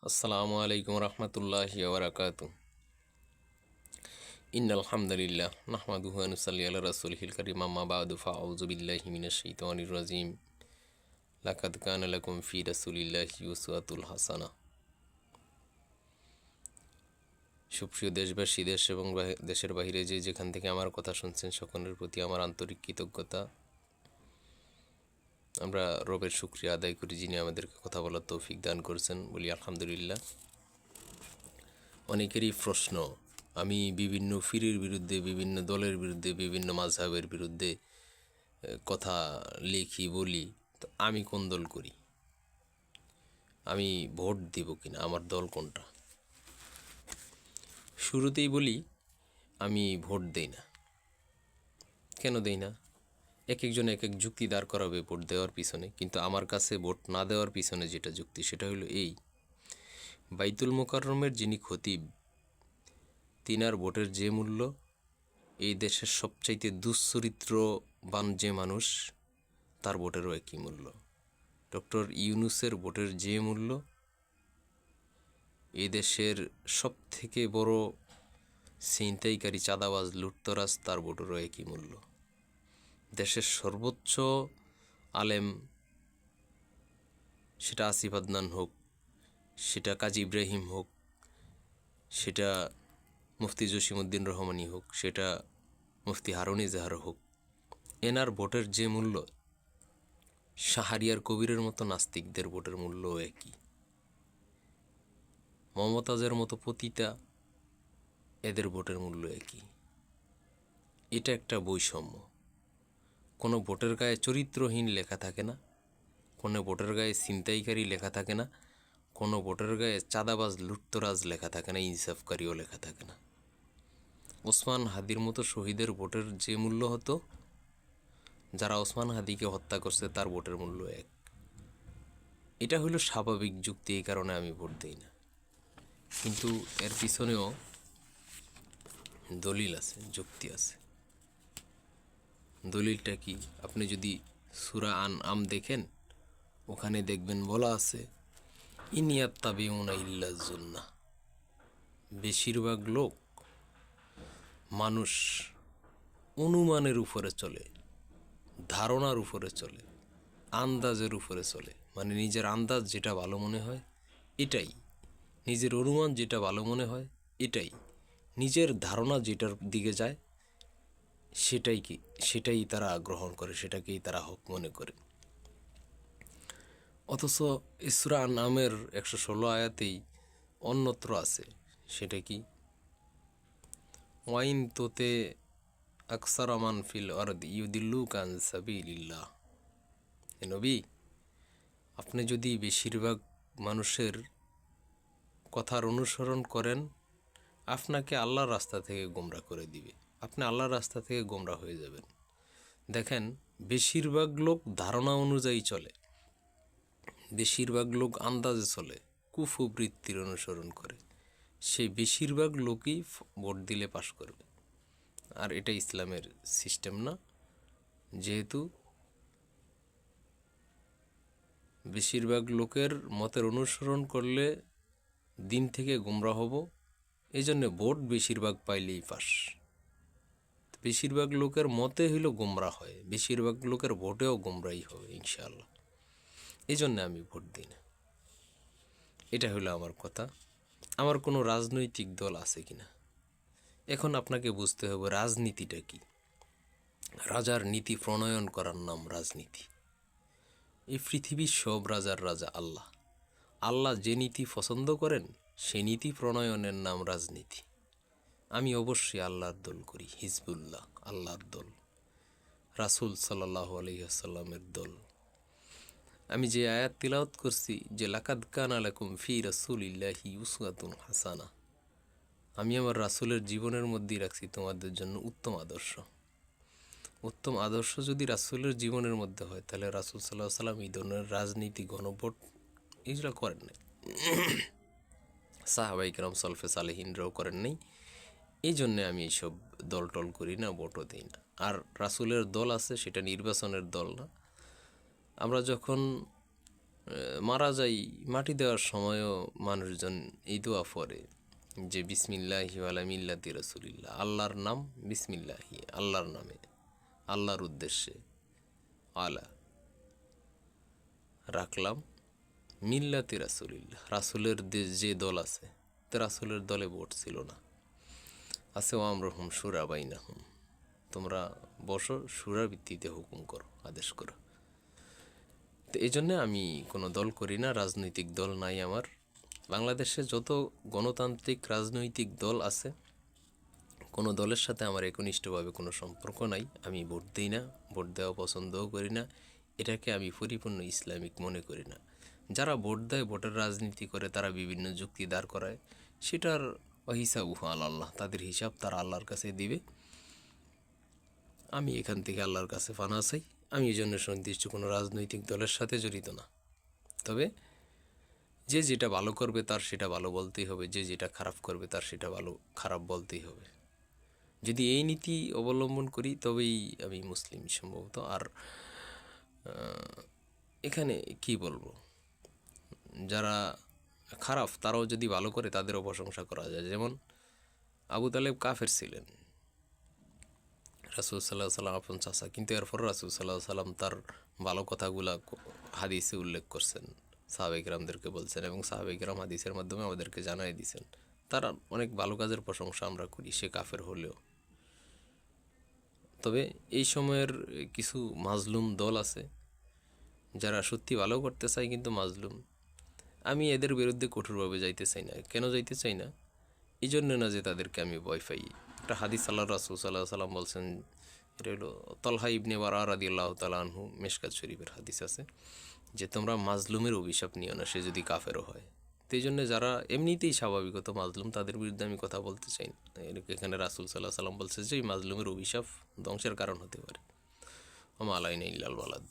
আসসালামু আলাইকুম রহমতুল্লাহি ওয়া বারাকাতুহু। ইন্নাল হামদুলিল্লাহ নাহমাদুহু ওয়া নুসাল্লি আলা রাসূলিহিল কারীম, আম্মা বা'দু, ফাআউযু বিল্লাহি মিনাশ শাইতানির রাজীম। লাকাদ কানা লাকুম ফি রাসূলিল্লাহি উসওয়াতুল হাসানাহ। সুপ্রিয় দেশবাসী, দেশ এবং দেশের বাইরে যে যেখান থেকে আমার কথা শুনছেন, সকলের প্রতি আমার আন্তরিক কৃতজ্ঞতা। আমরা রবের শুকরিয়া আদায় করি, যিনি আমাদেরকে কথা বলার তৌফিক দান করেছেন। বলি আলহামদুলিল্লাহ। অনেকেরই প্রশ্ন, আমি বিভিন্ন ফিরের বিরুদ্ধে, বিভিন্ন দলের বিরুদ্ধে, বিভিন্ন মাযহাবের বিরুদ্ধে কথা লিখি, বলি, তো আমি কোন দল করি, আমি ভোট দিব কিনা, আমার দল কোনটা? শুরুতেই বলি, আমি ভোট দেই না। কেন দেই না? এক একজন এক এক যুক্তি দাঁড় করাবে ভোট দেওয়ার পিছনে, কিন্তু আমার কাছে ভোট না দেওয়ার পিছনে যেটা যুক্তি, সেটা হলো এই: বাইতুল মোকাররমের যিনি খতিব, তিনার ভোটের যে মূল্য, এই দেশের সবচাইতে দুশ্চরিত্রবান যে মানুষ, তার ভোটেরও একই মূল্য। ডক্টর ইউনূসের ভোটের যে মূল্য, এই দেশের সবথেকে বড় ছিনতাইকারী, চাঁদাবাজ, লুটতরাজ, তার ভোটেরও একই মূল্য। দেশের সর্বোচ্চ আলেম, সেটা আসিফ আদনান হোক, সেটা কাজী ইব্রাহিম হোক, সেটা মুফতি জসিমউদ্দিন রহমানী হোক, সেটা মুফতি হারুন ইজাহার হোক, এনার ভোটের যে মূল্য, শাহরিয়ার কবিরের মতো নাস্তিকদের ভোটের মূল্যও একই। মমতাজের মতো পতিতা, এদের ভোটের মূল্য একই। এটা একটা বৈষম্য। কোনো ভোটের গায়ে চরিত্রহীন লেখা থাকে না, কোনো ভোটের গায়ে ছিনতাইকারী লেখা থাকে না, কোনো ভোটের গায়ে চাঁদাবাজ, লুটতরাজ লেখা থাকে না, ইনসাফকারীও লেখা থাকে না। ওসমান হাদির মতো শহীদের ভোটের যে মূল্য হতো, যারা ওসমান হাদিকে হত্যা করছে তার ভোটের মূল্য এক। এটা হলো স্বাভাবিক যুক্তি, এই কারণে আমি ভোট দিই না। কিন্তু এর পিছনেও দলিল আছে, যুক্তি আছে। দলিলটা কি? আপনি যদি সূরা আনআম দেখেন, ওখানে দেখবেন বলা আছে, ইন ইয়াত্তাবিউনা ইল্লা যুন্নাহ। বেশিরভাগ লোক, মানুষ অনুমানের উপরে চলে, ধারণার উপরে চলে, আন্দাজের উপরে চলে। মানে নিজের আন্দাজ যেটা ভালো মনে হয় এটাই, নিজের অনুমান যেটা ভালো মনে হয় এটাই, নিজের ধারণা যেটার দিকে যায় সেটাই তারা গ্রহণ করে, সেটাকেই তারা হক মনে করে। অথচ সূরা আনআমের 116 আয়াতেই অন্যত্র আছে, সেটা কি? ওয়াইন তোতে আকসারা মান ফিল আরদি ইউদিল্লুকা আন সাবিলিল্লাহ। নবী, আপনি যদি বেশিরভাগ মানুষের কথার অনুসরণ করেন, আপনাকে আল্লাহর রাস্তা থেকে গোমরা করে দিবে, আপনি আল্লাহর রাস্তা থেকে গোমরা হয়ে যাবেন। দেখেন, বেশিরভাগ লোক ধারণা অনুযায়ী চলে, বেশিরভাগ লোক আন্দাজে চলে, কুফবৃত্তির অনুসরণ করে। সেই বেশিরভাগ লোকই ভোট দিলে পাশ করবে। আর এটা ইসলামের সিস্টেম না। যেহেতু বেশিরভাগ লোকের মতের অনুসরণ করলে দিন থেকে গোমরা হব, এই জন্যে ভোট বেশিরভাগ পাইলেই পাস। বেশিরভাগ লোকের মতে হইল গোমরা হয়, বেশিরভাগ লোকের ভোটেও গোমরাই হবে ইনশাআল্লাহ। এই জন্যে আমি ভোট দিই না। এটা হলো আমার কথা। আমার কোনো রাজনৈতিক দল আছে কিনা, এখন আপনাকে বুঝতে হবে রাজনীতিটা কি। রাজার নীতি প্রণয়ন করার নাম রাজনীতি। এই পৃথিবীর সব রাজার রাজা আল্লাহ। আল্লাহ যে নীতি পছন্দ করেন, সে নীতি প্রণয়নের নাম রাজনীতি। আমি অবশ্যই আল্লাহর দল করি, হিজবুল্লাহ, আল্লাহর দল, রাসূল সাল্লাল্লাহু আলাইহি ওয়াসাল্লামের দল। আমি যে আয়াত তিলাওয়াত করছি, যে লাকাদ কানা লাকুম ফি রাসূলিল্লাহি উসওয়াতুন হাসানাহ, আমি আমার রাসূলের জীবনের মধ্যেই রাখছি তোমাদের জন্য উত্তম আদর্শ। উত্তম আদর্শ যদি রাসূলের জীবনের মধ্যে হয়, তাহলে রাসূল সাল্লাল্লাহু আলাইহি ওয়াসাল্লাম এই ধরনের রাজনীতি, গণভোট এগুলো করেন নাই। সাহাবায়ে কেরাম, সলফে সালেহিনরাও করেন নাই। এই জন্যে আমি এইসব দল টল করি না, ভোটও দিই না। আর রাসূলের দল আছে, সেটা নির্বাচনের দল না। আমরা যখন মারা যাই, মাটি দেওয়ার সময়ও মানুষজন এই দোয়া পড়ে যে বিসমিল্লাহি ওয়ালা মিল্লাতি রাসূলিল্লাহ, আল্লাহর নাম বিসমিল্লাহি, আল্লাহর নামে, আল্লাহর উদ্দেশ্যে, আলা রাখলাম মিল্লাতি রাসূলিল্লাহ, রাসূলের যে দল আছে, তো রাসূলের দলে ভোট ছিল না, আছে ও আমরহুম শুরা বাইনাহুম, তোমরা বসো, শুরার ভিত্তিতে হুকুম করো, আদেশ করো। তো এই জন্যে আমি কোনো দল করি না, রাজনৈতিক দল নাই আমার। বাংলাদেশে যত গণতান্ত্রিক রাজনৈতিক দল আছে, কোনো দলের সাথে আমার একনিষ্ঠভাবে কোনো সম্পর্ক নাই। আমি ভোট দিই না, ভোট দেওয়া পছন্দও করি না, এটাকে আমি পরিপূর্ণ ইসলামিক মনে করি না। যারা ভোট দেয়, ভোটের রাজনীতি করে, তারা বিভিন্ন যুক্তি দাঁড় করায়, সেটার হিসাব আল্লাহ, তাদের হিসাব তারা আল্লাহর কাছে দিবে। আমি এখান থেকে আল্লাহর কাছে পানা চাই। আমি এই জন্য সুনির্দিষ্ট কোনো রাজনৈতিক দলের সাথে জড়িত না। তবে যে যেটা ভালো করবে তার সেটা ভালো বলতেই হবে, যে যেটা খারাপ করবে তার সেটা ভালো খারাপ বলতেই হবে। যদি এই নীতি অবলম্বন করি তবেই আমি মুসলিম সম্ভবত। আর এখানে কি বলবো, যারা খারাপ তারাও যদি ভালো করে তাদেরও প্রশংসা করা যায়। যেমন আবু তালেব কাফের ছিলেন, রাসূল সাল্লাল্লাহু আলাইহি সাল্লাম আপন চাচা, কিন্তু এরপর রাসূল সাল্লাল্লাহু আলাইহি সাল্লাম তার ভালো কথাগুলা হাদিসে উল্লেখ করছেন, সাহাবায়ে কেরামদেরকে বলছেন, এবং সাহাবায়ে কেরাম হাদিসের মাধ্যমে আমাদেরকে জানাই দিয়েছেন। তার অনেক ভালো কাজের প্রশংসা আমরা করি, সে কাফের হলেও। তবে এই সময়ের কিছু মাজলুম দল আছে যারা সত্যি ভালো করতে চায় কিন্তু মাজলুম। আমি এদের বিরুদ্ধে কঠোরভাবে যাইতে চাই না। কেন যাইতে চাই না? এই জন্য না যে তাদেরকে আমি ভয় পাই। একটা হাদিস আল্লাহ রাসূল সাল্লাল্লাহু আলাইহি সাল্লাম বলছেন, এটা হলো তলহা ইবনে বারা রাদিয়াল্লাহু তাআলা আনহু, মিশকাত শরীফের হাদিস আছে, যে তোমরা মাজলুমের অভিশাপ নিও না, সে যদি কাফেরও হয়। তো এই জন্য যারা এমনিতেই স্বাভাবিকত মাজলুম, তাদের বিরুদ্ধে আমি কথা বলতে চাই না। এখানে রাসূল সাল্লাল্লাহু আলাইহি সাল্লাম বলছে যে এই মাজলুমের অভিশাপ ধ্বংসের কারণ হতে পারে। ওমা আলাইনা ইল্লাল বালাগ।